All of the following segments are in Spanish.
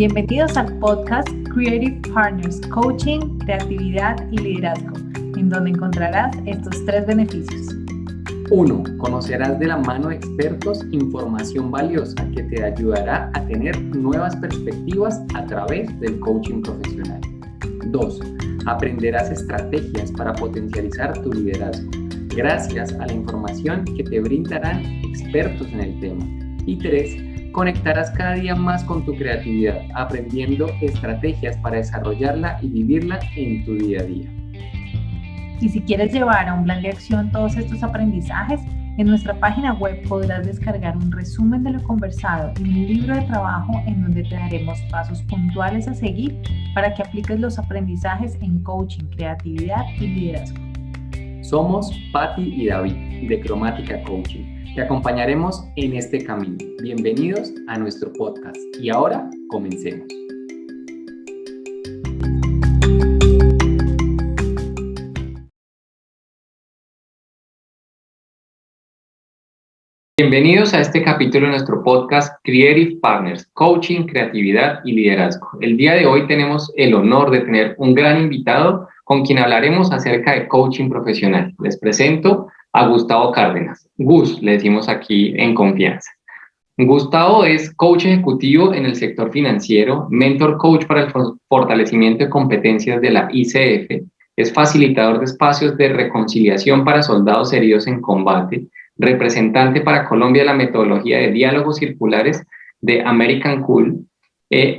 Bienvenidos al podcast Creative Partners, Coaching, Creatividad y Liderazgo, en donde encontrarás estos 3 beneficios. 1. Conocerás de la mano de expertos información valiosa que te ayudará a tener nuevas perspectivas a través del coaching profesional. 2. Aprenderás estrategias para potencializar tu liderazgo, gracias a la información que te brindarán expertos en el tema. Y 3. Conectarás cada día más con tu creatividad, aprendiendo estrategias para desarrollarla y vivirla en tu día a día. Y si quieres llevar a un plan de acción todos estos aprendizajes, en nuestra página web podrás descargar un resumen de lo conversado y un libro de trabajo en donde te daremos pasos puntuales a seguir para que apliques los aprendizajes en coaching, creatividad y liderazgo. Somos Patti y David de Cromática Coaching. Te acompañaremos en este camino. Bienvenidos a nuestro podcast. Y ahora, comencemos. Bienvenidos a este capítulo de nuestro podcast Creative Partners, Coaching, Creatividad y Liderazgo. El día de hoy tenemos el honor de tener un gran invitado con quien hablaremos acerca de coaching profesional. Les presento a Gustavo Cárdenas. Gus, le decimos aquí en confianza. Gustavo es coach ejecutivo en el sector financiero, mentor coach para el fortalecimiento de competencias de la ICF, es facilitador de espacios de reconciliación para soldados heridos en combate, representante para Colombia de la metodología de diálogos circulares de American Cool,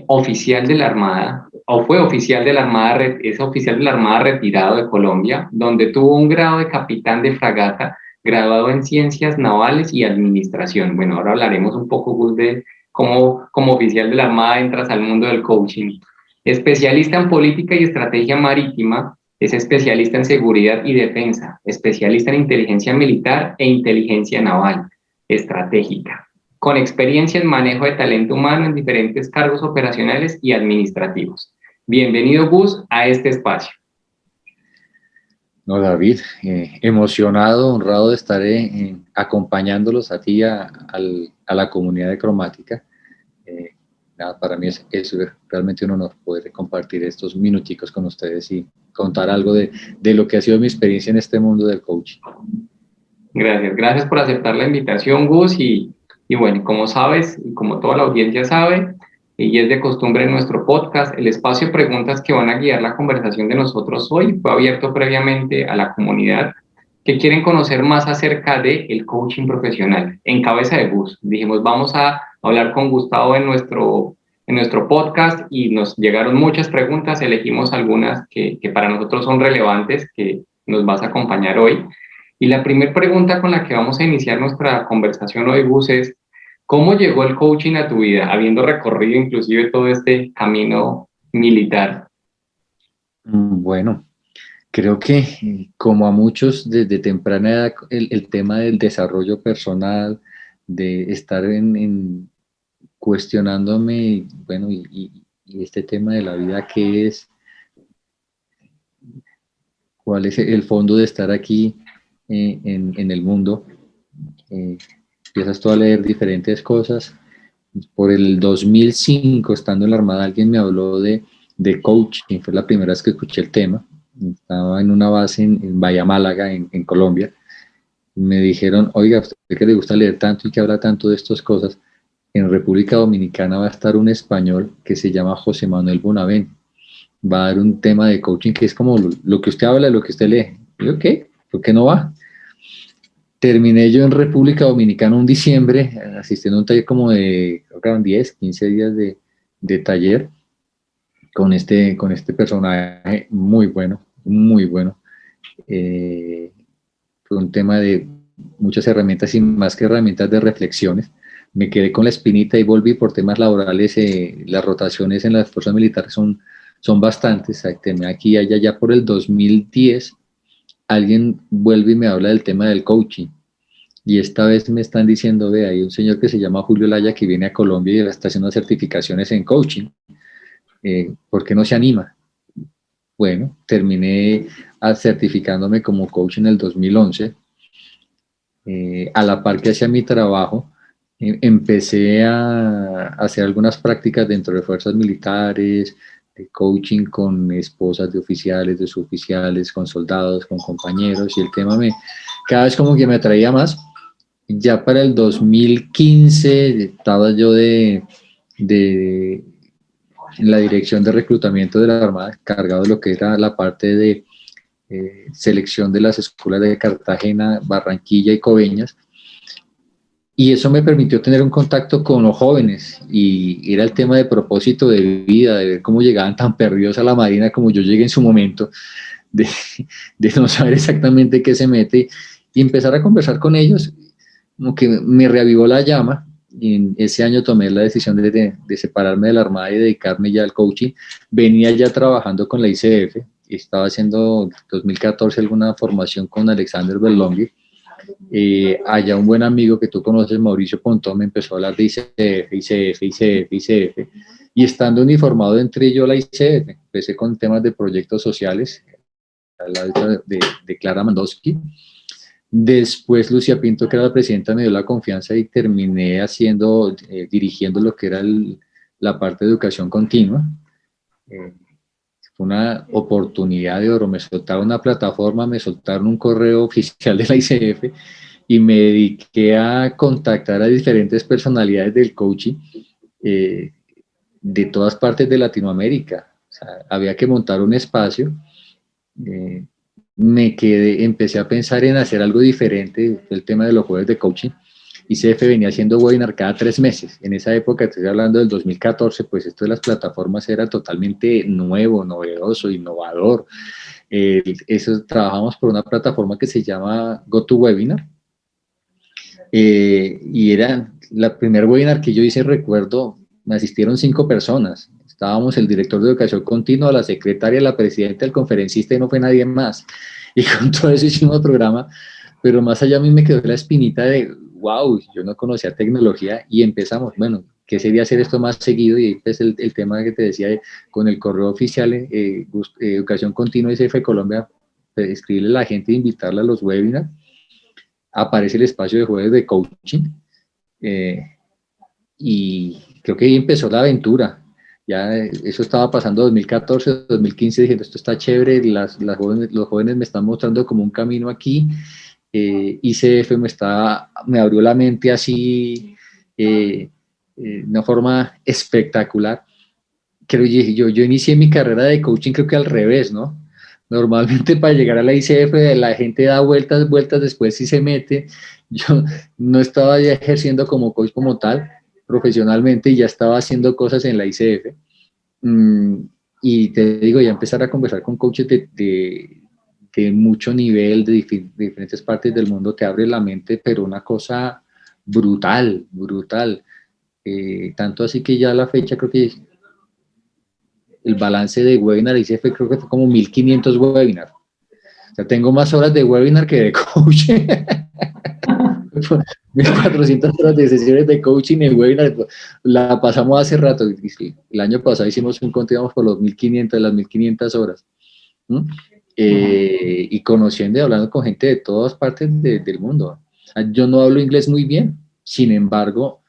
oficial de la Armada, o fue oficial de la Armada, es oficial de la Armada retirado de Colombia, donde tuvo un grado de capitán de fragata, graduado en Ciencias Navales y Administración. Bueno, ahora hablaremos un poco, Gus, de cómo como oficial de la Armada entras al mundo del coaching. Especialista en política y estrategia marítima, es especialista en seguridad y defensa, especialista en inteligencia militar e inteligencia naval, estratégica, con experiencia en manejo de talento humano en diferentes cargos operacionales y administrativos. Bienvenido, Gus, a este espacio. No, David, emocionado, honrado de estar acompañándolos a ti y a la comunidad de Cromática. Para mí es realmente un honor poder compartir estos minuticos con ustedes y contar algo de lo que ha sido mi experiencia en este mundo del coaching. Gracias por aceptar la invitación, Gus, y bueno, como sabes, y como toda la audiencia sabe, y es de costumbre en nuestro podcast, el espacio de preguntas que van a guiar la conversación de nosotros hoy fue abierto previamente a la comunidad que quieren conocer más acerca del coaching profesional. En cabeza de Gus, dijimos, vamos a hablar con Gustavo en nuestro podcast y nos llegaron muchas preguntas, elegimos algunas que para nosotros son relevantes, que nos vas a acompañar hoy. Y la primera pregunta con la que vamos a iniciar nuestra conversación hoy, Gus, es ¿cómo llegó el coaching a tu vida, habiendo recorrido inclusive todo este camino militar? Bueno, creo que como a muchos desde temprana edad, el tema del desarrollo personal, de estar cuestionándome, bueno, y este tema de la vida, ¿qué es? ¿Cuál es el fondo de estar aquí en el mundo? Empiezas tú a leer diferentes cosas. Por el 2005, estando en la Armada, alguien me habló de coaching, fue la primera vez que escuché el tema. Estaba en una base en Bahía Málaga, en Colombia. Me dijeron, oiga, ¿a usted que le gusta leer tanto y que habla tanto de estas cosas? En República Dominicana va a estar un español que se llama José Manuel Bonavent. Va a dar un tema de coaching que es como lo que usted habla, lo que usted lee. Y yo, ¿qué? ¿Por qué no va? Terminé yo en República Dominicana un diciembre, asistiendo a un taller como de, creo que eran 10, 15 días de taller con este personaje muy bueno, muy bueno. Fue un tema de muchas herramientas y más que herramientas de reflexiones. Me quedé con la espinita y volví por temas laborales. Las rotaciones en las fuerzas militares son bastantes. Aquí y allá, ya por el 2010, alguien vuelve y me habla del tema del coaching. Y esta vez me están diciendo, ve, hay un señor que se llama Julio Laya que viene a Colombia y está haciendo certificaciones en coaching. ¿Por qué no se anima? Bueno, terminé certificándome como coach en el 2011. A la par que hacía mi trabajo, empecé a hacer algunas prácticas dentro de fuerzas militares, de coaching con esposas de oficiales, de suboficiales, con soldados, con compañeros, y el tema cada vez como que me atraía más. Ya para el 2015 estaba yo en la dirección de reclutamiento de la Armada, cargado de lo que era la parte de selección de las escuelas de Cartagena, Barranquilla y Coveñas, y eso me permitió tener un contacto con los jóvenes, y era el tema de propósito de vida, de ver cómo llegaban tan perdidos a la Marina como yo llegué en su momento, de, de no saber exactamente qué se mete, y empezar a conversar con ellos, como que me reavivó la llama, y en ese año tomé la decisión de separarme de la Armada y dedicarme ya al coaching. Venía ya trabajando con la ICF, estaba haciendo en 2014 alguna formación con Alexander Berlonghi. Allá un buen amigo que tú conoces, Mauricio Pontón, me empezó a hablar de ICF, y estando uniformado entré yo a la ICF, empecé con temas de proyectos sociales, al lado de Clara Mandowski. Después Lucía Pinto, que era la presidenta, me dio la confianza y terminé dirigiendo lo que era la parte de educación continua. Fue una oportunidad de oro, me soltaron una plataforma, me soltaron un correo oficial de la ICF, y me dediqué a contactar a diferentes personalidades del coaching de todas partes de Latinoamérica. O sea, había que montar un espacio. Empecé a pensar en hacer algo diferente, el tema de los jueves de coaching. ICF venía haciendo webinar cada 3 meses. En esa época, estoy hablando del 2014, pues esto de las plataformas era totalmente nuevo, novedoso, innovador. Trabajamos por una plataforma que se llama GoToWebinar, y era la primer webinar que yo hice, recuerdo, me asistieron 5 personas. Estábamos el director de educación continua, la secretaria, la presidenta, el conferencista, y no fue nadie más. Y con todo eso hicimos el programa, pero más allá a mí me quedó la espinita de, wow, yo no conocía tecnología, y empezamos, bueno, ¿qué sería hacer esto más seguido? Y pues el tema que te decía, con el correo oficial, Educación Continua ICF Colombia, escribirle a la gente e invitarla a los webinars. Aparece el espacio de jueves de coaching, y creo que ahí empezó la aventura. Ya eso estaba pasando 2014, 2015, diciendo esto está chévere, los jóvenes me están mostrando como un camino aquí. ICF me abrió la mente así, de una forma espectacular. Yo inicié mi carrera de coaching creo que al revés, ¿no? Normalmente para llegar a la ICF la gente da vueltas, después sí se mete. Yo no estaba ya ejerciendo como coach como tal, profesionalmente, y ya estaba haciendo cosas en la ICF. Y te digo, ya empezar a conversar con coaches de mucho nivel, de diferentes partes del mundo, te abre la mente, pero una cosa brutal, brutal. Tanto así que ya a la fecha creo que el balance de webinar ICF creo que fue como 1500 webinars. O sea, tengo más horas de webinar que de coaching. 1400 horas de sesiones de coaching en webinar. La pasamos hace rato. El año pasado hicimos un conteo, íbamos por las 1500 horas. Y conociendo y hablando con gente de todas partes del mundo. Yo no hablo inglés muy bien, sin embargo,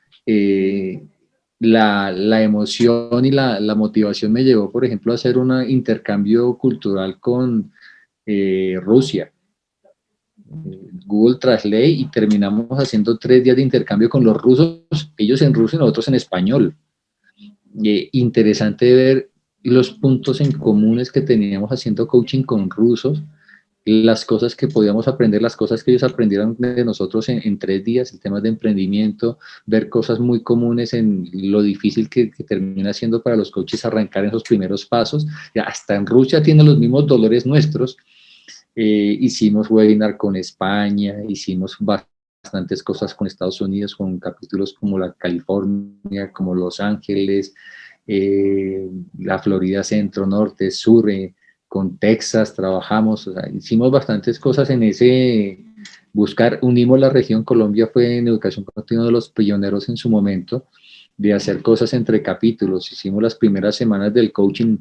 la emoción y la motivación me llevó, por ejemplo, a hacer un intercambio cultural con Rusia. Google Translate, y terminamos haciendo 3 días de intercambio con los rusos, ellos en ruso y nosotros en español. Interesante ver los puntos en comunes que teníamos haciendo coaching con rusos, las cosas que podíamos aprender, las cosas que ellos aprendieron de nosotros en 3 días, el tema de emprendimiento, ver cosas muy comunes en lo difícil que termina siendo para los coaches arrancar en esos primeros pasos. Ya hasta en Rusia tienen los mismos dolores nuestros. Hicimos webinar con España, hicimos bastantes cosas con Estados Unidos, con capítulos como la California, como Los Ángeles, la Florida Centro, Norte, Sur, con Texas trabajamos, o sea, hicimos bastantes cosas en unimos la región. Colombia fue en educación continua de los pioneros en su momento de hacer cosas entre capítulos. Hicimos las primeras semanas del coaching,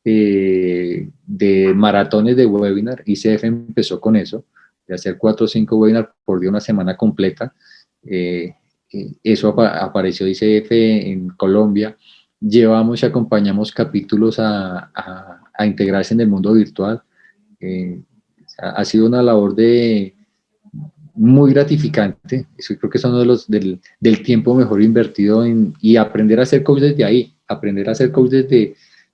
de maratones de webinar. ICF empezó con eso, de hacer 4 o 5 webinars por día, una semana completa. eso apareció ICF en Colombia. Llevamos y acompañamos capítulos a integrarse en el mundo virtual. Ha sido una labor muy gratificante. Eso creo que es uno de los del tiempo mejor invertido y aprender a ser coach desde ahí, aprender a ser coach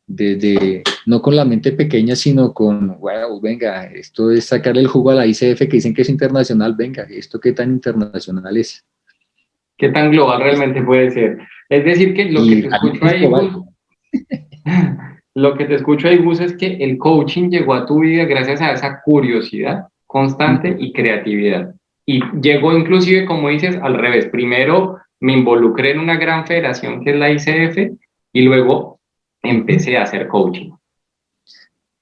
desde no con la mente pequeña, sino con, wow, venga, esto es sacarle el jugo a la ICF que dicen que es internacional, venga, ¿esto qué tan internacional es? ¿Qué tan global realmente puede ser? Es decir, que lo que te escucho ahí, Gus, lo que te escucho ahí, Gus, es que el coaching llegó a tu vida gracias a esa curiosidad constante y creatividad. Y llegó inclusive, como dices, al revés. Primero me involucré en una gran federación que es la ICF y luego empecé a hacer coaching.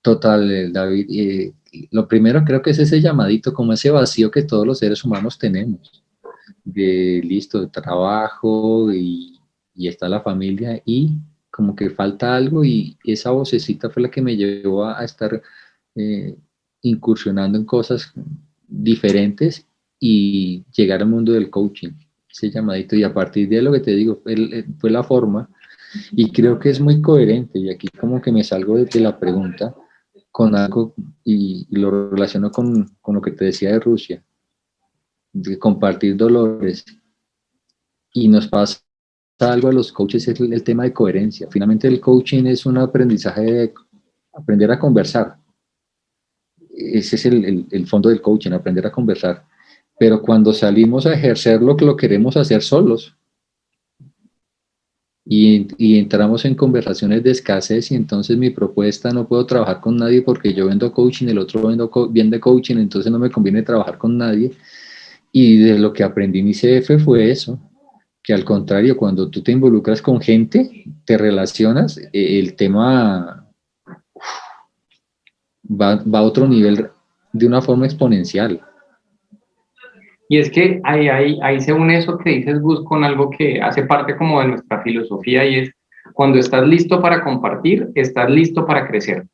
Total, David. Lo primero creo que es ese llamadito, como ese vacío que todos los seres humanos tenemos. De listo, de trabajo y está la familia y como que falta algo y esa vocecita fue la que me llevó a estar incursionando en cosas diferentes y llegar al mundo del coaching, ese llamadito y a partir de lo que te digo fue la forma y creo que es muy coherente y aquí como que me salgo de la pregunta con algo y lo relaciono con lo que te decía de Rusia, de compartir dolores y nos pasa algo a los coaches es el tema de coherencia. Finalmente el coaching es un aprendizaje de aprender a conversar. Ese es el fondo del coaching, aprender a conversar. Pero cuando salimos a ejercerlo, lo queremos hacer solos. Y entramos en conversaciones de escasez y entonces mi propuesta no puedo trabajar con nadie porque yo vendo coaching, el otro vende coaching, entonces no me conviene trabajar con nadie. Y de lo que aprendí en ICF fue eso, que al contrario, cuando tú te involucras con gente, te relacionas, el tema va a otro nivel de una forma exponencial. Y es que ahí se une eso que dices, Gus, con algo que hace parte como de nuestra filosofía y es cuando estás listo para compartir, estás listo para crecer.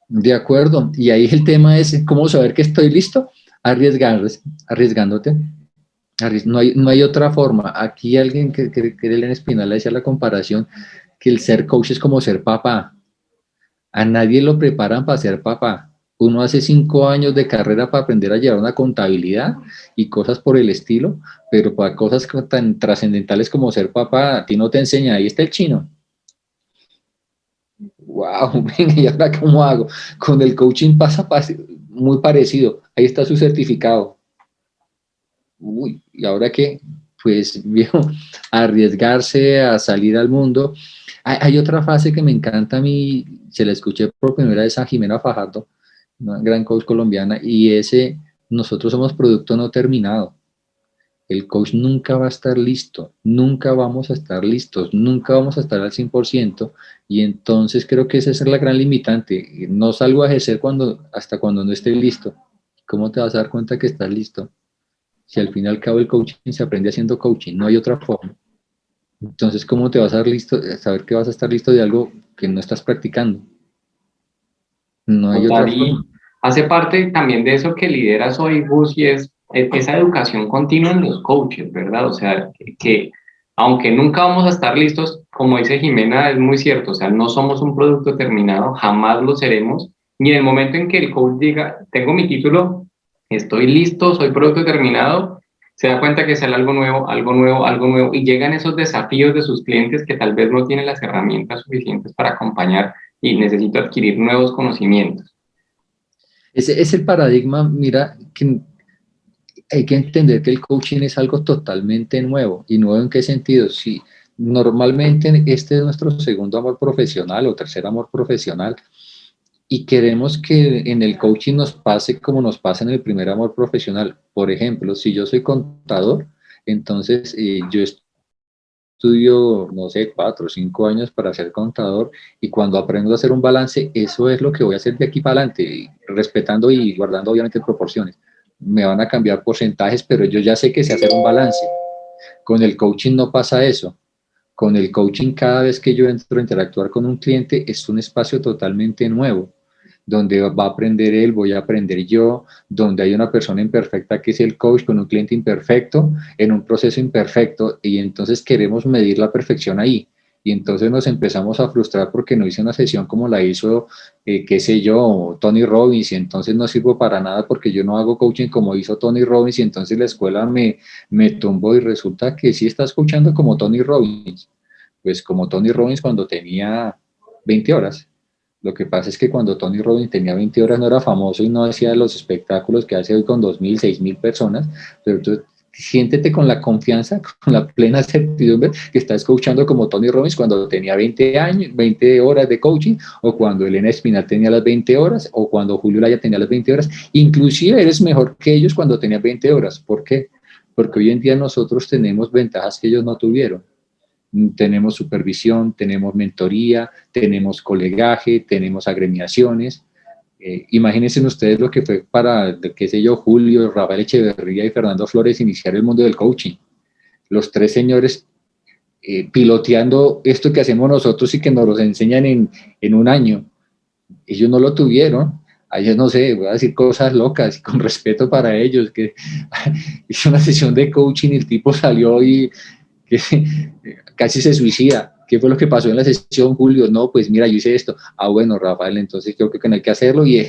De acuerdo, y ahí el tema es cómo saber que estoy listo, arriesgándote. No hay otra forma. Aquí alguien que Elena Espinal decía la comparación que el ser coach es como ser papá. A nadie lo preparan para ser papá. Uno hace 5 años de carrera para aprender a llevar una contabilidad y cosas por el estilo, pero para cosas tan trascendentales como ser papá, a ti no te enseña. Ahí está el chino. Wow, venga, ¿y ahora cómo hago? Con el coaching pasa muy parecido. Ahí está su certificado. Uy, ¿y ahora qué? Pues, viejo, arriesgarse a salir al mundo. Hay otra frase que me encanta a mí, se la escuché por primera vez a Jimena Fajardo, una gran coach colombiana, y nosotros somos producto no terminado. El coach nunca va a estar listo, nunca vamos a estar listos, nunca vamos a estar al 100%, y entonces creo que esa es la gran limitante. No salgo a ejercer hasta cuando no esté listo. ¿Cómo te vas a dar cuenta que estás listo? Si al fin y al cabo el coaching se aprende haciendo coaching, no hay otra forma. Entonces, ¿cómo te vas a dar listo, saber que vas a estar listo de algo que no estás practicando? No hay otra forma. Hace parte también de eso que lideras hoy, Gus, y es esa educación continua en los coaches, ¿verdad? O sea, que aunque nunca vamos a estar listos, como dice Jimena, es muy cierto, o sea, no somos un producto terminado, jamás lo seremos, y en el momento en que el coach diga, tengo mi título, estoy listo, soy producto terminado, se da cuenta que sale algo nuevo, algo nuevo, algo nuevo, y llegan esos desafíos de sus clientes que tal vez no tienen las herramientas suficientes para acompañar y necesito adquirir nuevos conocimientos. Ese es el paradigma, mira, que hay que entender que el coaching es algo totalmente nuevo. ¿Y nuevo en qué sentido? Si normalmente este es nuestro segundo amor profesional o tercer amor profesional y queremos que en el coaching nos pase como nos pasa en el primer amor profesional. Por ejemplo, si yo soy contador, entonces yo estudio, no sé, 4 o 5 años para ser contador y cuando aprendo a hacer un balance, eso es lo que voy a hacer de aquí para adelante, respetando y guardando obviamente proporciones. Me van a cambiar porcentajes, pero yo ya sé que sé hacer un balance. Con el coaching no pasa eso. Con el coaching, cada vez que yo entro a interactuar con un cliente, es un espacio totalmente nuevo. donde va a aprender él, voy a aprender yo, donde hay una persona imperfecta que es el coach con un cliente imperfecto, en un proceso imperfecto, y entonces queremos medir la perfección ahí. Y entonces nos empezamos a frustrar porque no hice una sesión como la hizo, qué sé yo, Tony Robbins, y entonces no sirvo para nada porque yo no hago coaching como hizo Tony Robbins, y entonces la escuela me tumbó, y resulta que sí estás escuchando como Tony Robbins, pues como Tony Robbins cuando tenía 20 horas. Lo que pasa es que cuando Tony Robbins tenía 20 horas no era famoso y no hacía los espectáculos que hace hoy con 2.000, 6.000 personas, pero tú siéntete con la confianza, con la plena certidumbre que estás coachando como Tony Robbins cuando tenía 20 años, 20 horas de coaching, o cuando Elena Espinal tenía las 20 horas, o cuando Julio Laya tenía las 20 horas. Inclusive eres mejor que ellos cuando tenían 20 horas. ¿Por qué? Porque hoy en día nosotros tenemos ventajas que ellos no tuvieron. Tenemos supervisión, tenemos mentoría, tenemos colegaje, tenemos agremiaciones. Imagínense ustedes lo que fue para, qué sé yo, Julio, Rafael Echeverría y Fernando Flores iniciar el mundo del coaching. Los tres señores piloteando esto que hacemos nosotros y que nos lo enseñan en un año. Ellos no lo tuvieron. A ellos, no sé, voy a decir cosas locas, con respeto para ellos, que hizo una sesión de coaching y el tipo salió y que casi se suicida. ¿Qué fue lo que pasó en la sesión, Julio? No, pues mira, yo hice esto. Ah, bueno, Rafael, entonces creo que no hay que hacerlo. Y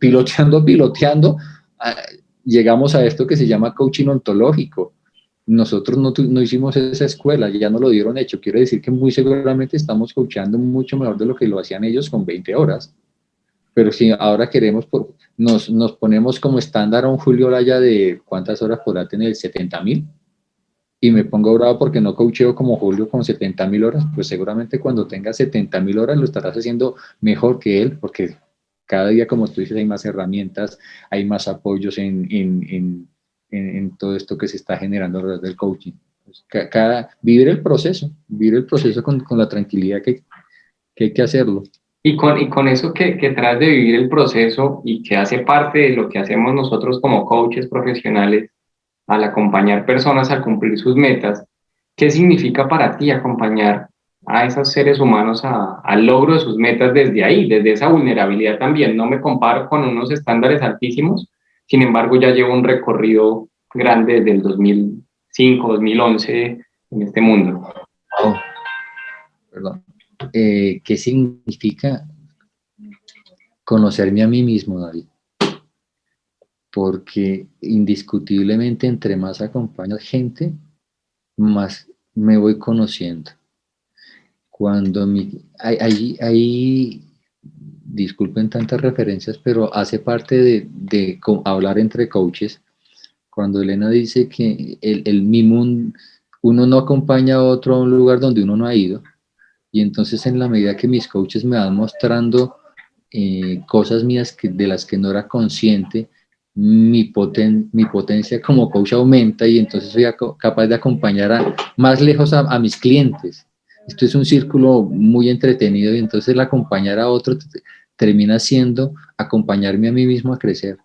piloteando, llegamos a esto que se llama coaching ontológico. Nosotros no hicimos esa escuela, ya no lo dieron hecho. Quiere decir que muy seguramente estamos coachando mucho mejor de lo que lo hacían ellos con 20 horas. Pero si ahora queremos, nos ponemos como estándar a un Julio Laya de ¿cuántas horas podrá tener? 70.000. Y me pongo bravo porque no coacheo como Julio con 70.000 horas, pues seguramente cuando tengas 70.000 horas lo estarás haciendo mejor que él, porque cada día, como tú dices, hay más herramientas, hay más apoyos en todo esto que se está generando alrededor del coaching. Pues vivir el proceso con la tranquilidad que hay que hacerlo. Y con eso que traes de vivir el proceso y que hace parte de lo que hacemos nosotros como coaches profesionales, al acompañar personas a cumplir sus metas, ¿qué significa para ti acompañar a esos seres humanos al logro de sus metas desde ahí, desde esa vulnerabilidad también? No me comparo con unos estándares altísimos, sin embargo ya llevo un recorrido grande desde el 2005, 2011 en este mundo. Oh, perdón. ¿Qué significa conocerme a mí mismo, David? Porque indiscutiblemente entre más acompaño gente, más me voy conociendo. Cuando hay disculpen tantas referencias, pero hace parte de hablar entre coaches. Cuando Elena dice que uno no acompaña a otro a un lugar donde uno no ha ido, y entonces en la medida que mis coaches me van mostrando cosas mías de las que no era consciente, mi potencia como coach aumenta, y entonces soy capaz de acompañar más lejos a mis clientes. Esto es un círculo muy entretenido, y entonces el acompañar a otro termina siendo acompañarme a mí mismo a crecer,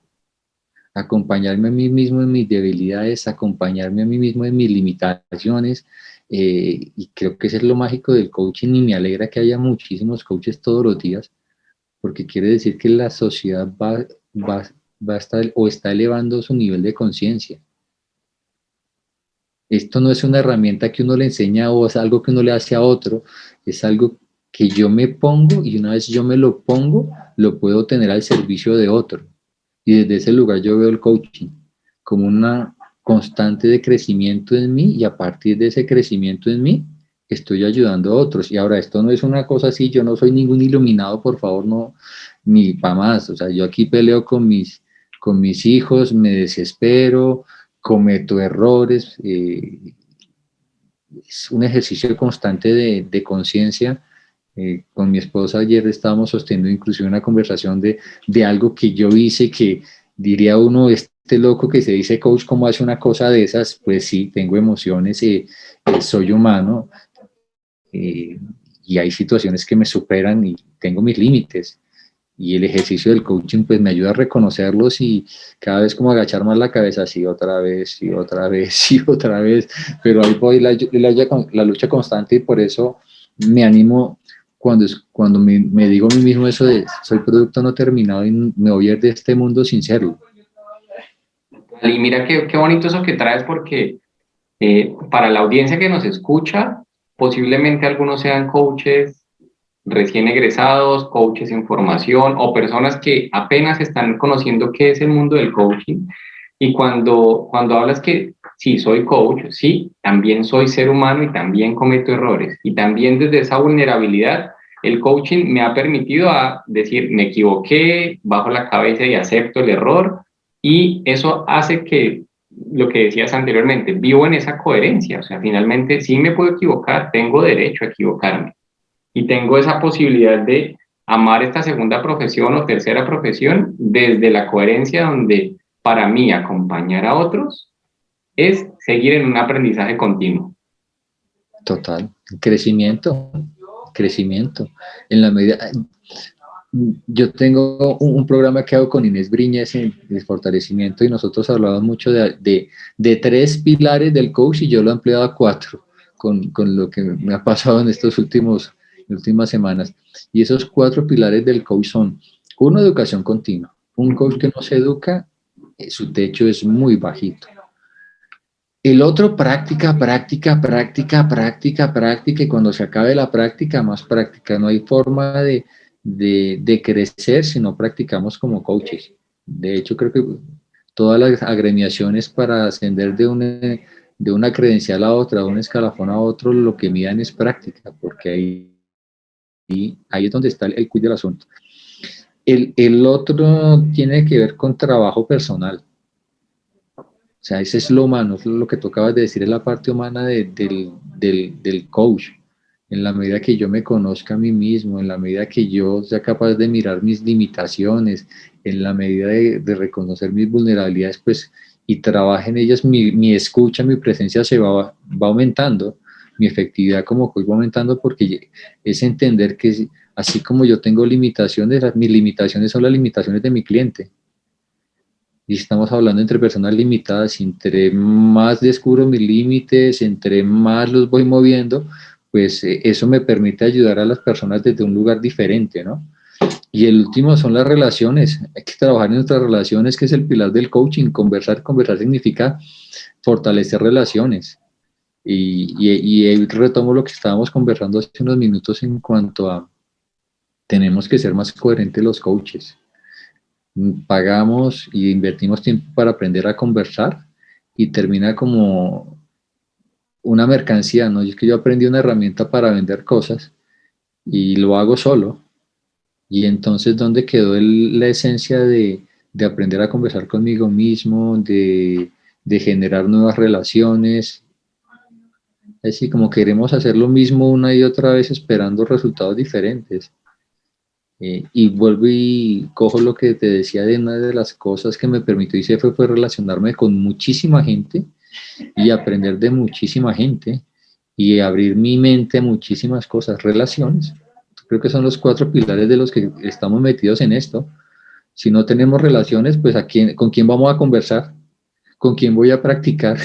acompañarme a mí mismo en mis debilidades, acompañarme a mí mismo en mis limitaciones, y creo que eso es lo mágico del coaching, y me alegra que haya muchísimos coaches todos los días, porque quiere decir que la sociedad va a estar o está elevando su nivel de conciencia. Esto no es una herramienta que uno le enseña o es algo que uno le hace a otro, es algo que yo me pongo, y una vez yo me lo pongo, lo puedo tener al servicio de otro. Y desde ese lugar yo veo el coaching como una constante de crecimiento en mí, y a partir de ese crecimiento en mí, estoy ayudando a otros. Y ahora, esto no es una cosa así, yo no soy ningún iluminado, por favor, no, ni para más. O sea, yo aquí peleo con mis hijos, me desespero, cometo errores, es un ejercicio constante de conciencia. Con mi esposa ayer estábamos sosteniendo inclusive una conversación de algo que yo hice, que diría uno, este loco que se dice coach, ¿cómo hace una cosa de esas? Pues sí, tengo emociones, soy humano, y hay situaciones que me superan y tengo mis límites. Y el ejercicio del coaching pues me ayuda a reconocerlos, y cada vez como agachar más la cabeza, sí, otra vez, y otra vez, y otra vez, pero ahí voy la lucha constante, y por eso me animo cuando me digo a mí mismo eso de soy producto no terminado y me voy a ir de este mundo sin serlo. Y mira qué bonito eso que traes, porque para la audiencia que nos escucha, posiblemente algunos sean coaches recién egresados, coaches en formación o personas que apenas están conociendo qué es el mundo del coaching. Y cuando hablas que sí, soy coach, sí, también soy ser humano y también cometo errores. Y también desde esa vulnerabilidad, el coaching me ha permitido a decir, me equivoqué, bajo la cabeza y acepto el error. Y eso hace que, lo que decías anteriormente, vivo en esa coherencia. O sea, finalmente sí me puedo equivocar, tengo derecho a equivocarme. Y tengo esa posibilidad de amar esta segunda profesión o tercera profesión desde la coherencia, donde para mí acompañar a otros es seguir en un aprendizaje continuo. Total, crecimiento. En la medida, yo tengo un programa que hago con Inés Briñez de fortalecimiento y nosotros hablamos mucho de 3 pilares del coach y yo lo he ampliado a 4 con lo que me ha pasado en estas últimas semanas. Y esos 4 pilares del coach son: 1, educación continua. Un coach que no se educa, su techo es muy bajito. El otro, práctica, y cuando se acabe la práctica, más práctica. No hay forma de crecer si no practicamos como coaches. De hecho, creo que todas las agremiaciones para ascender de una credencial a otra, de un escalafón a otro, lo que midan es práctica, porque ahí es donde está el quid del asunto. El otro tiene que ver con trabajo personal. O sea, ese es lo humano, es lo que tú acabas de decir, es la parte humana del coach. En la medida que yo me conozca a mí mismo, en la medida que yo sea capaz de mirar mis limitaciones, en la medida de reconocer mis vulnerabilidades, pues, y trabaje en ellas, mi escucha, mi presencia se va aumentando, mi efectividad como coach va aumentando, porque es entender que así como yo tengo limitaciones, mis limitaciones son las limitaciones de mi cliente. Y estamos hablando entre personas limitadas, entre más descubro mis límites, entre más los voy moviendo, pues eso me permite ayudar a las personas desde un lugar diferente, ¿no? Y el último son las relaciones. Hay que trabajar en nuestras relaciones, que es el pilar del coaching. Conversar significa fortalecer relaciones. Y retomo lo que estábamos conversando hace unos minutos en cuanto a tenemos que ser más coherentes los coaches. Pagamos y invertimos tiempo para aprender a conversar y termina como una mercancía, ¿no? Es que yo aprendí una herramienta para vender cosas y lo hago solo. Y entonces, ¿dónde quedó la esencia de aprender a conversar conmigo mismo, de generar nuevas relaciones? Así como queremos hacer lo mismo una y otra vez esperando resultados diferentes. Y vuelvo y cojo lo que te decía de una de las cosas que me permitió y fue relacionarme con muchísima gente y aprender de muchísima gente y abrir mi mente a muchísimas cosas, relaciones. Creo que son los 4 pilares de los que estamos metidos en esto. Si no tenemos relaciones, pues ¿con quién vamos a conversar? ¿Con quién voy a practicar?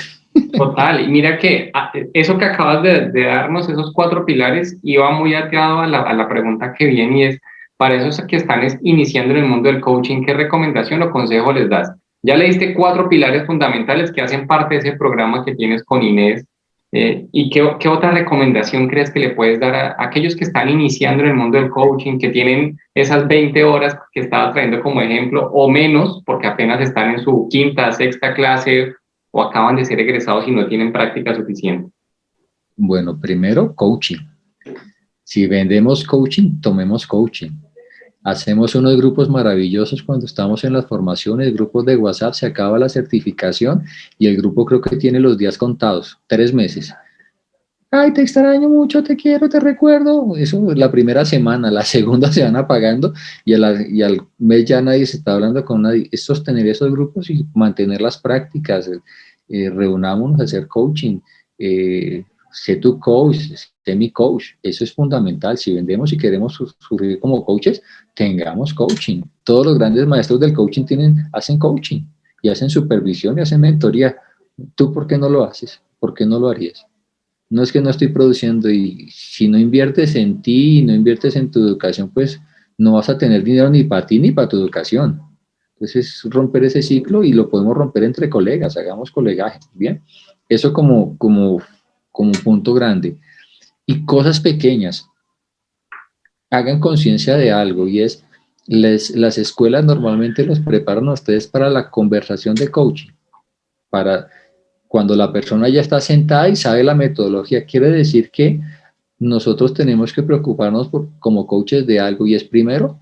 Total, y mira que eso que acabas de darnos, esos 4 pilares, iba muy ateado a la pregunta que viene, y es, para esos que están iniciando en el mundo del coaching, ¿qué recomendación o consejo les das? Ya le diste 4 pilares fundamentales que hacen parte de ese programa que tienes con Inés, ¿y qué otra recomendación crees que le puedes dar a aquellos que están iniciando en el mundo del coaching, que tienen esas 20 horas que estaba trayendo como ejemplo, o menos, porque apenas están en su 5ª, 6ª clase, o acaban de ser egresados y no tienen práctica suficiente? Bueno, primero, coaching. Si vendemos coaching, tomemos coaching. Hacemos unos grupos maravillosos cuando estamos en las formaciones, grupos de WhatsApp, se acaba la certificación y el grupo creo que tiene los días contados, 3 meses. Ay, te extraño mucho, te quiero, te recuerdo. Eso es la primera semana, la segunda se van apagando y al mes ya nadie se está hablando con nadie. Es sostener esos grupos y mantener las prácticas. Reunámonos a hacer coaching. Sé tu coach, sé mi coach. Eso es fundamental. Si vendemos y queremos surgir como coaches, tengamos coaching. Todos los grandes maestros del coaching hacen coaching y hacen supervisión y hacen mentoría. ¿Tú por qué no lo haces? ¿Por qué no lo harías? no es que no estoy produciendo, y si no inviertes en ti y no inviertes en tu educación, pues no vas a tener dinero ni para ti ni para tu educación. Entonces es romper ese ciclo y lo podemos romper entre colegas, hagamos colegaje, ¿bien? Eso como un punto grande. Y cosas pequeñas, hagan conciencia de algo y es, las escuelas normalmente los preparan a ustedes para la conversación de coaching, para cuando la persona ya está sentada y sabe la metodología. Quiere decir que nosotros tenemos que preocuparnos como coaches de algo y es primero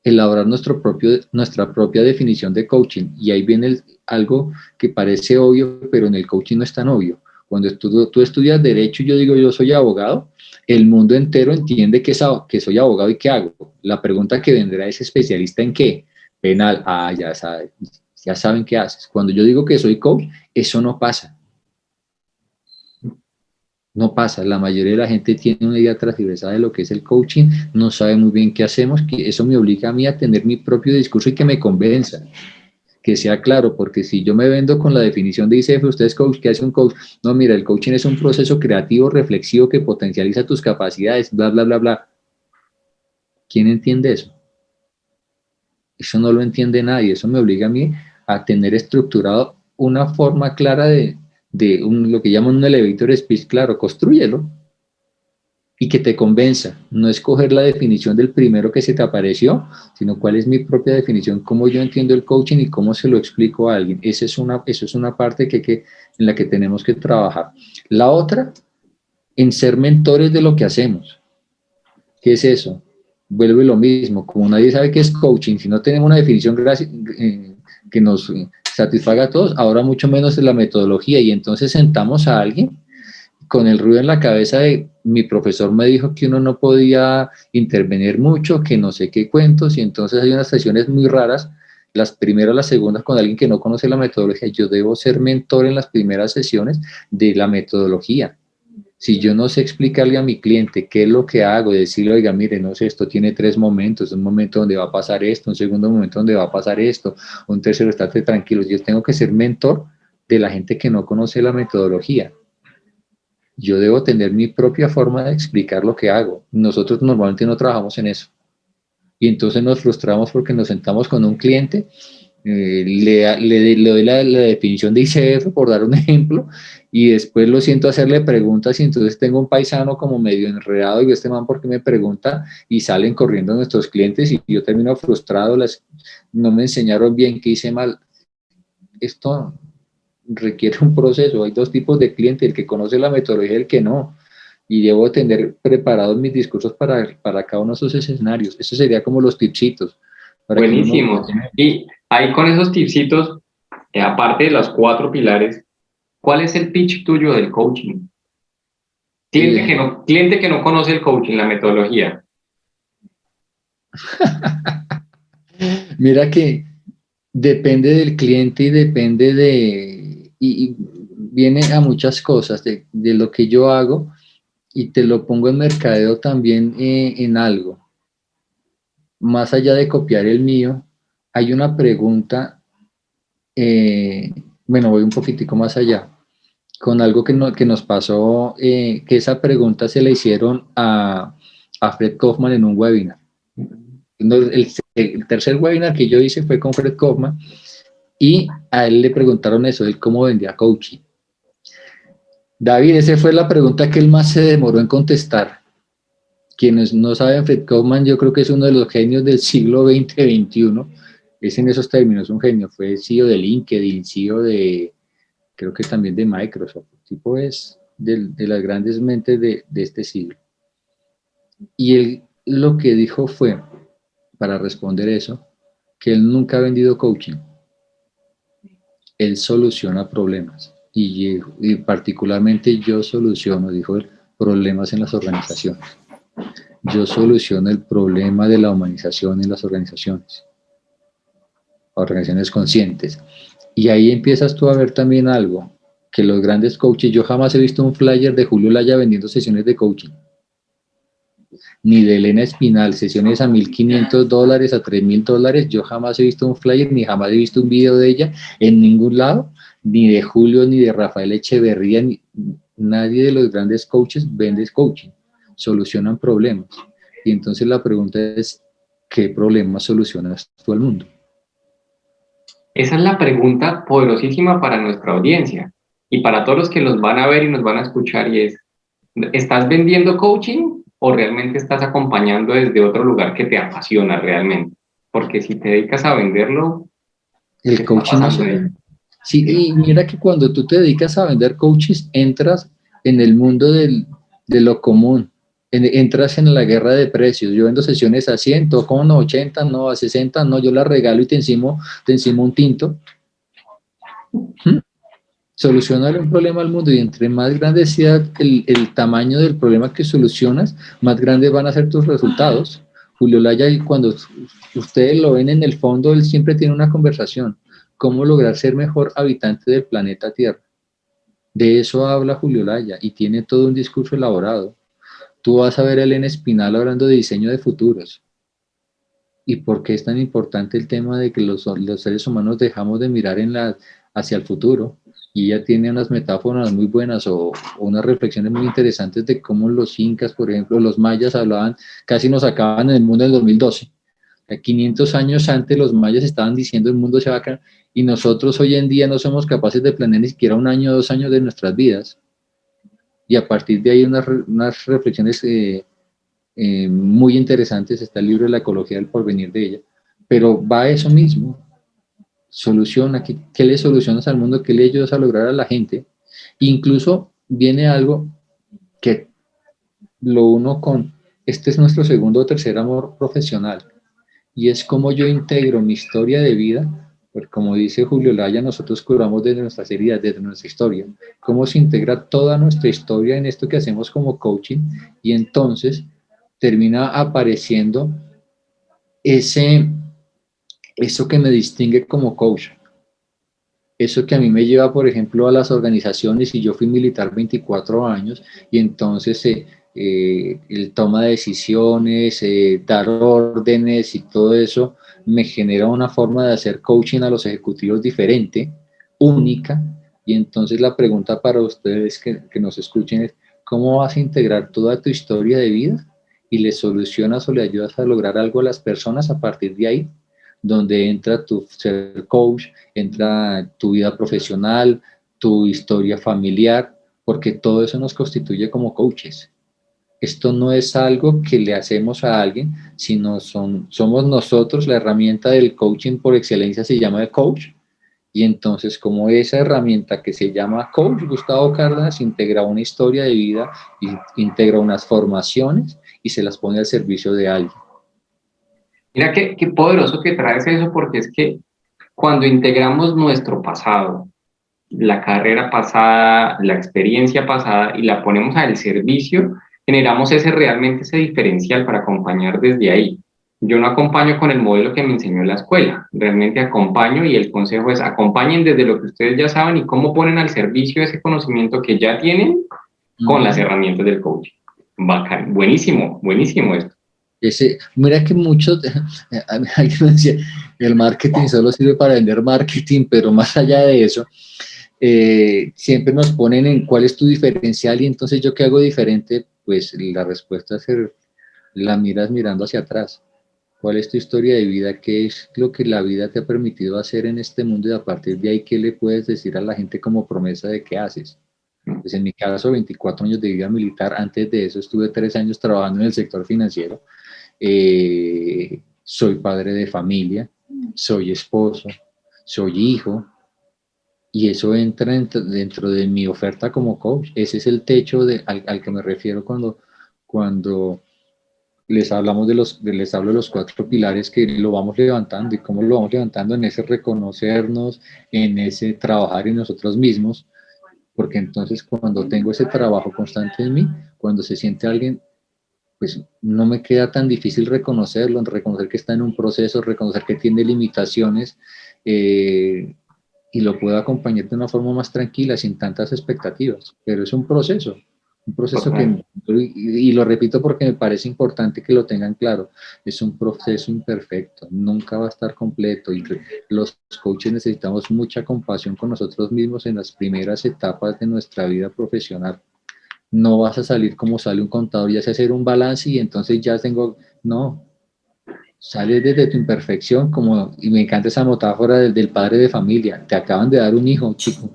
elaborar nuestra propia definición de coaching. Y ahí viene algo que parece obvio, pero en el coaching no es tan obvio. Cuando tú estudias derecho y yo digo yo soy abogado, el mundo entero entiende que soy abogado y qué hago. La pregunta que vendrá es especialista en qué. Penal, ya saben qué haces. Cuando yo digo que soy coach, eso no pasa. No pasa, la mayoría de la gente tiene una idea transversal de lo que es el coaching, no sabe muy bien qué hacemos, que eso me obliga a mí a tener mi propio discurso y que me convenza, que sea claro, porque si yo me vendo con la definición de ICF, usted es coach, ¿qué hace un coach? No, mira, el coaching es un proceso creativo, reflexivo, que potencializa tus capacidades, bla, bla, bla, bla. ¿Quién entiende eso? Eso no lo entiende nadie, eso me obliga a mí a tener estructurado una forma clara lo que llaman un elevator speech, claro, constrúyelo y que te convenza. No es coger la definición del primero que se te apareció, sino cuál es mi propia definición, cómo yo entiendo el coaching y cómo se lo explico a alguien. Eso es una parte en la que tenemos que trabajar. La otra, en ser mentores de lo que hacemos. ¿Qué es eso? Vuelve lo mismo, como nadie sabe qué es coaching, si no tenemos una definición que nos satisfaga a todos, ahora mucho menos de la metodología, y entonces sentamos a alguien con el ruido en la cabeza de mi profesor me dijo que uno no podía intervenir mucho, que no sé qué cuentos, y entonces hay unas sesiones muy raras, las primeras, las segundas, con alguien que no conoce la metodología. Yo debo ser mentor en las primeras sesiones de la metodología. Si yo no sé explicarle a mi cliente qué es lo que hago, decirle, oiga, mire, no sé, esto tiene 3 momentos, un momento donde va a pasar esto, un segundo momento donde va a pasar esto, un tercero, estate tranquilos. Yo tengo que ser mentor de la gente que no conoce la metodología. Yo debo tener mi propia forma de explicar lo que hago. Nosotros normalmente no trabajamos en eso. Y entonces nos frustramos porque nos sentamos con un cliente, le doy la definición de ICF, por dar un ejemplo, y después lo siento hacerle preguntas y entonces tengo un paisano como medio enredado y este man porque me pregunta y salen corriendo nuestros clientes y yo termino frustrado, no me enseñaron bien, qué hice mal. Esto requiere un proceso. Hay 2 tipos de clientes, el que conoce la metodología y el que no. Y debo tener preparados mis discursos para cada uno de esos escenarios. Eso sería como los tipsitos. Buenísimo. Y ahí con esos tipsitos, aparte de los 4 pilares, ¿cuál es el pitch tuyo del coaching? Cliente que no conoce el coaching, la metodología. Mira que depende del cliente y depende y viene a muchas cosas de lo que yo hago, y te lo pongo en mercadeo también en algo. Más allá de copiar el mío, hay una pregunta, bueno, voy un poquitico más allá, con algo que nos pasó, que esa pregunta se la hicieron a Fred Kaufman en un webinar. El tercer webinar que yo hice fue con Fred Kaufman y a él le preguntaron eso, él cómo vendía coaching. David, esa fue la pregunta que él más se demoró en contestar. Quienes no saben, Fred Kaufman yo creo que es uno de los genios del siglo XX-XXI, es en esos términos un genio, fue CEO de LinkedIn, CEO creo que también de Microsoft, el tipo es de las grandes mentes de este siglo. Y él lo que dijo fue, para responder eso, que él nunca ha vendido coaching, él soluciona problemas, y particularmente yo soluciono, dijo él, problemas en las organizaciones. Yo soluciono el problema de la humanización en las organizaciones conscientes. Y ahí empiezas tú a ver también algo, que los grandes coaches, yo jamás he visto un flyer de Julio Laya vendiendo sesiones de coaching, ni de Elena Espinal, sesiones a $1,500, a $3,000, yo jamás he visto un flyer, ni jamás he visto un video de ella en ningún lado, ni de Julio, ni de Rafael Echeverría, nadie de los grandes coaches vende coaching, solucionan problemas. Y entonces la pregunta es, ¿qué problemas solucionas tú al mundo? Esa es la pregunta poderosísima para nuestra audiencia y para todos los que los van a ver y nos van a escuchar, y es, ¿estás vendiendo coaching o realmente estás acompañando desde otro lugar que te apasiona realmente? Porque si te dedicas a venderlo, El ¿qué está coaching no pasando se ahí? vende. Sí, y mira que cuando tú te dedicas a vender coaches, entras en el mundo de lo común, entras en la guerra de precios. Yo vendo sesiones a 100, ¿cómo no? 80, no, a 60, no, yo la regalo y te encimo un tinto. Solucionar un problema al mundo, y entre más grande sea el tamaño del problema que solucionas, más grandes van a ser tus resultados. Julio Laya, y cuando ustedes lo ven en el fondo, él siempre tiene una conversación. ¿Cómo lograr ser mejor habitante del planeta Tierra? De eso habla Julio Laya y tiene todo un discurso elaborado. Tú vas a ver a Elena Espinal hablando de diseño de futuros. ¿Y por qué es tan importante el tema de que los seres humanos dejamos de mirar hacia el futuro? Y ella tiene unas metáforas muy buenas o unas reflexiones muy interesantes de cómo los incas, por ejemplo, los mayas hablaban, casi nos acaban en el mundo del 2012. 500 años antes los mayas estaban diciendo el mundo se va a acabar, y nosotros hoy en día no somos capaces de planear ni siquiera 1 año o 2 años de nuestras vidas. Y a partir de ahí unas reflexiones muy interesantes, está el libro de la ecología del porvenir de ella, pero va a eso mismo, soluciona, ¿qué le solucionas al mundo? ¿Qué le ayudas a lograr a la gente? Incluso viene algo que lo uno con, este es nuestro segundo o tercer amor profesional, y es cómo yo integro mi historia de vida, porque como dice Julio Laya, nosotros curamos desde nuestras heridas, desde nuestra historia, cómo se integra toda nuestra historia en esto que hacemos como coaching, y entonces termina apareciendo eso que me distingue como coach, eso que a mí me lleva, por ejemplo, a las organizaciones, y yo fui militar 24 años, y entonces el toma de decisiones, dar órdenes y todo eso me genera una forma de hacer coaching a los ejecutivos diferente, única, y entonces la pregunta para ustedes que nos escuchen es, ¿cómo vas a integrar toda tu historia de vida y le solucionas o le ayudas a lograr algo a las personas a partir de ahí? Donde entra tu ser coach, entra tu vida profesional, tu historia familiar, porque todo eso nos constituye como coaches. Esto no es algo que le hacemos a alguien, sino somos nosotros. La herramienta del coaching por excelencia se llama el coach, y entonces como esa herramienta que se llama coach, Gustavo Cárdenas integra una historia de vida, integra unas formaciones y se las pone al servicio de alguien. Mira qué poderoso que traes eso, porque es que cuando integramos nuestro pasado, la carrera pasada, la experiencia pasada y la ponemos al servicio, generamos realmente ese diferencial para acompañar desde ahí. Yo no acompaño con el modelo que me enseñó la escuela, realmente acompaño, y el consejo es acompañen desde lo que ustedes ya saben y cómo ponen al servicio ese conocimiento que ya tienen con las herramientas del coaching. Bacán, buenísimo, buenísimo esto. Mira que muchos, alguien decía, el marketing solo sirve para vender marketing, pero más allá de eso, siempre nos ponen en cuál es tu diferencial, y entonces yo qué hago diferente, pues la respuesta es la miras mirando hacia atrás. ¿Cuál es tu historia de vida? ¿Qué es lo que la vida te ha permitido hacer en este mundo? Y a partir de ahí, ¿qué le puedes decir a la gente como promesa de qué haces? Pues en mi caso, 24 años de vida militar. Antes de eso estuve 3 años trabajando en el sector financiero. Soy padre de familia, soy esposo, soy hijo, y eso entra dentro de mi oferta como coach. Ese es el techo al que me refiero cuando les hablo de los 4 pilares, que lo vamos levantando. ¿Y cómo lo vamos levantando? En ese reconocernos, en ese trabajar en nosotros mismos, porque entonces cuando tengo ese trabajo constante en mí, cuando se siente alguien, pues no me queda tan difícil reconocerlo, reconocer que está en un proceso, reconocer que tiene limitaciones, y lo puedo acompañar de una forma más tranquila, sin tantas expectativas. Pero es un proceso que, y lo repito porque me parece importante que lo tengan claro, es un proceso imperfecto, nunca va a estar completo, y los coaches necesitamos mucha compasión con nosotros mismos en las primeras etapas de nuestra vida profesional. no vas a salir como sale un contador y hace hacer un balance y entonces ya tengo, no, sales desde tu imperfección, y me encanta esa metáfora del padre de familia, te acaban de dar un hijo, chico,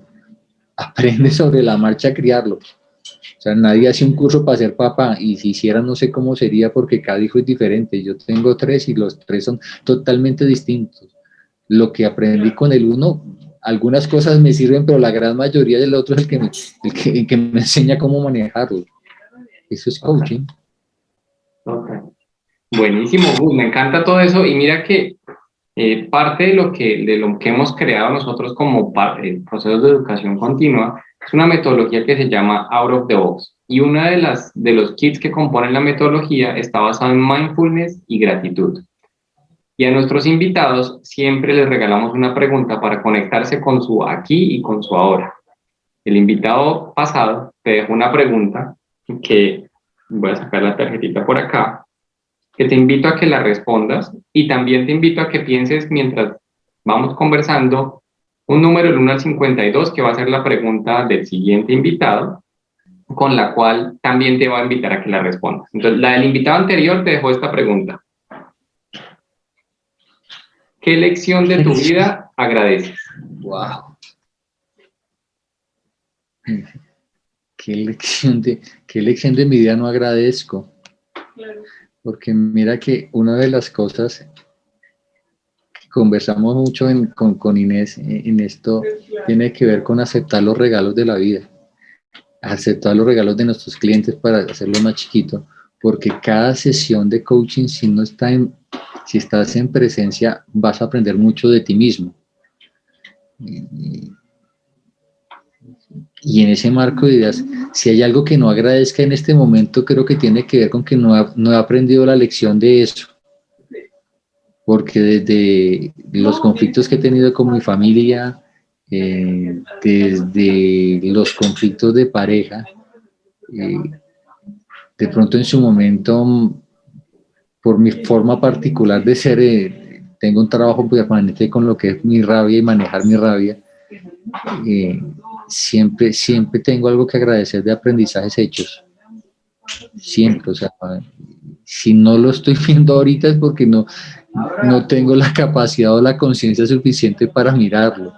aprende sobre la marcha a criarlo. O sea, nadie hace un curso para ser papá, y si hiciera no sé cómo sería porque cada hijo es diferente. Yo tengo 3 y los 3 son totalmente distintos. Lo que aprendí con el uno, algunas cosas me sirven, pero la gran mayoría del otro es el que me enseña cómo manejarlo. Eso es coaching. Okay. Buenísimo, Gus, me encanta todo eso, y mira que parte de lo que hemos creado nosotros como procesos de educación continua es una metodología que se llama Out of the Box, y una de los kits que componen la metodología está basado en mindfulness y gratitud. Y a nuestros invitados siempre les regalamos una pregunta para conectarse con su aquí y con su ahora. El invitado pasado te dejó una pregunta que voy a sacar la tarjetita por acá, que te invito a que la respondas, y también te invito a que pienses mientras vamos conversando un número del 1 al 52, que va a ser la pregunta del siguiente invitado, con la cual también te va a invitar a que la respondas. Entonces, la del invitado anterior te dejó esta pregunta. ¿Qué lección de tu vida agradeces? Wow. ¿Qué lección de mi vida no agradezco? Porque mira que una de las cosas que conversamos mucho con Inés en esto tiene que ver con aceptar los regalos de la vida, aceptar los regalos de nuestros clientes para hacerlo más chiquito, porque cada sesión de coaching, si estás en presencia, vas a aprender mucho de ti mismo. Y en ese marco de ideas, si hay algo que no agradezca en este momento, creo que tiene que ver con que no he aprendido la lección de eso. Porque desde los conflictos que he tenido con mi familia, desde los conflictos de pareja, de pronto en su momento, por mi forma particular de ser, tengo un trabajo permanente con lo que es mi rabia y manejar mi rabia. Siempre tengo algo que agradecer de aprendizajes hechos. Siempre, o sea, si no lo estoy viendo ahorita es porque no tengo la capacidad o la conciencia suficiente para mirarlo.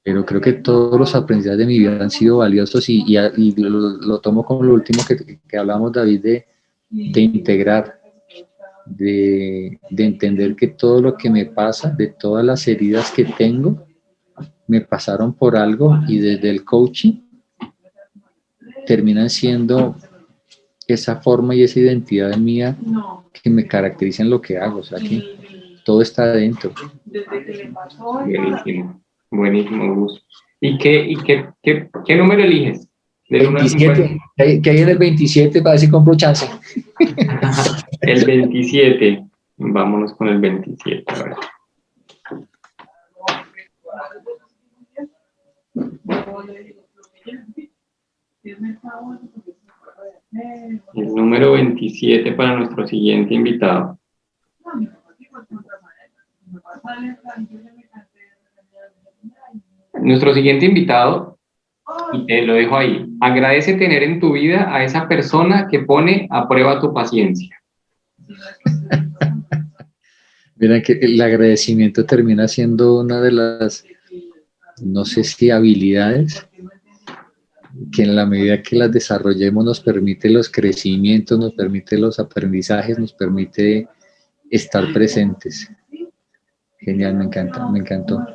Pero creo que todos los aprendizajes de mi vida han sido valiosos, y lo tomo como lo último que hablamos, David, de integrar, de entender que todo lo que me pasa, de todas las heridas que tengo, me pasaron por algo, y desde el coaching terminan siendo esa forma y esa identidad mía que me caracteriza en lo que hago. O sea, que todo está adentro. Buenísimo, buenísimo, Gus. ¿Y qué número eliges? Del 27, que hay en el 27 para ver si compro chance. El 27, vámonos con el 27, a ver. El número 27 para nuestro siguiente invitado. Nuestro siguiente invitado, y te lo dejo ahí, agradece tener en tu vida a esa persona que pone a prueba tu paciencia. Mira que el agradecimiento termina siendo una de las, no sé si habilidades, que en la medida que las desarrollemos nos permite los crecimientos, nos permite los aprendizajes, nos permite estar presentes. Genial, me encantó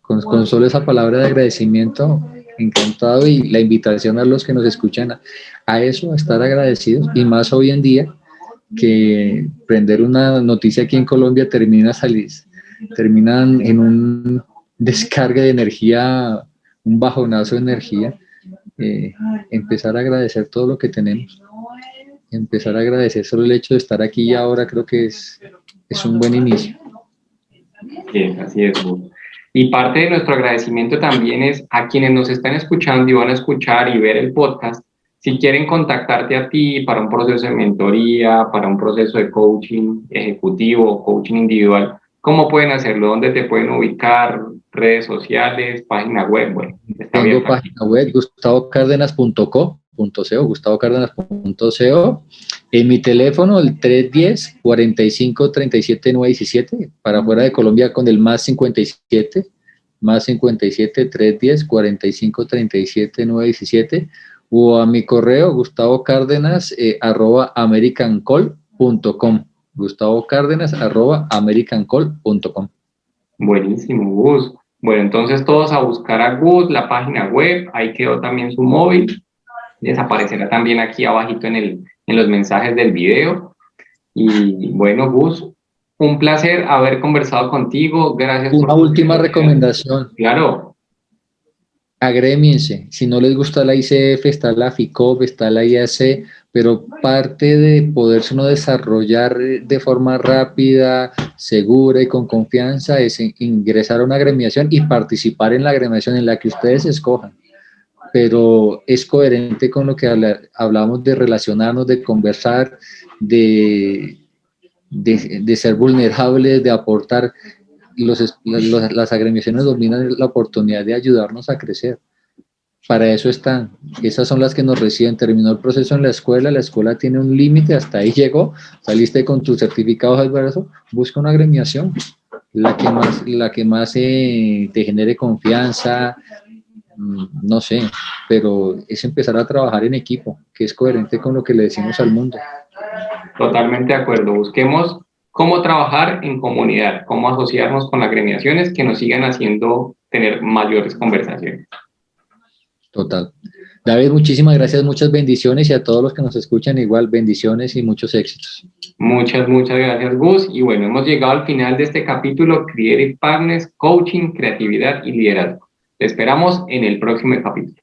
con solo esa palabra de agradecimiento, encantado, y la invitación a los que nos escuchan a eso, a estar agradecidos, y más hoy en día que prender una noticia aquí en Colombia terminan en un descarga de energía, un bajonazo de energía. Empezar a agradecer todo lo que tenemos, empezar a agradecer solo el hecho de estar aquí y ahora, creo que es un buen inicio. Sí, así es. Y parte de nuestro agradecimiento también es a quienes nos están escuchando y van a escuchar y ver el podcast. Si quieren contactarte a ti para un proceso de mentoría, para un proceso de coaching ejecutivo, coaching individual, ¿cómo pueden hacerlo? ¿Dónde te pueden ubicar? redes sociales, página web. Bueno, está Tengo bien. página web, gustavocardenas.co, gustavocardenas.co. En mi teléfono, el 310-45-37-917, para fuera de Colombia con el más 57 310-45-37-917, o a mi correo, gustavocardenas@americancall.com, gustavocardenas@americancall.com. Buenísimo, Gus. Bueno, entonces todos a buscar a Gus, la página web, ahí quedó también su móvil, desaparecerá también aquí abajito en los mensajes del video. Y bueno, Gus, un placer haber conversado contigo, gracias por... Una última recomendación. Claro. Agrémiense, si no les gusta la ICF, está la FICOP, está la IAC, pero parte de poderse uno desarrollar de forma rápida, segura y con confianza es ingresar a una agremiación y participar en la agremiación en la que ustedes escojan, pero es coherente con lo que hablamos de relacionarnos, de conversar, de ser vulnerables, de aportar. Las agremiaciones dominan la oportunidad de ayudarnos a crecer. Para eso están. Esas son las que nos reciben. Terminó el proceso en la escuela tiene un límite, hasta ahí llegó, saliste con tus certificados al brazo, busca una agremiación, la que más te genere confianza, no sé, pero es empezar a trabajar en equipo, que es coherente con lo que le decimos al mundo. Totalmente de acuerdo. Busquemos cómo trabajar en comunidad, cómo asociarnos con agremiaciones que nos sigan haciendo tener mayores conversaciones. Total. David, muchísimas gracias, muchas bendiciones, y a todos los que nos escuchan igual, bendiciones y muchos éxitos. Muchas gracias, Gus. Y bueno, hemos llegado al final de este capítulo, Creative Partners, Coaching, Creatividad y Liderazgo. Te esperamos en el próximo capítulo.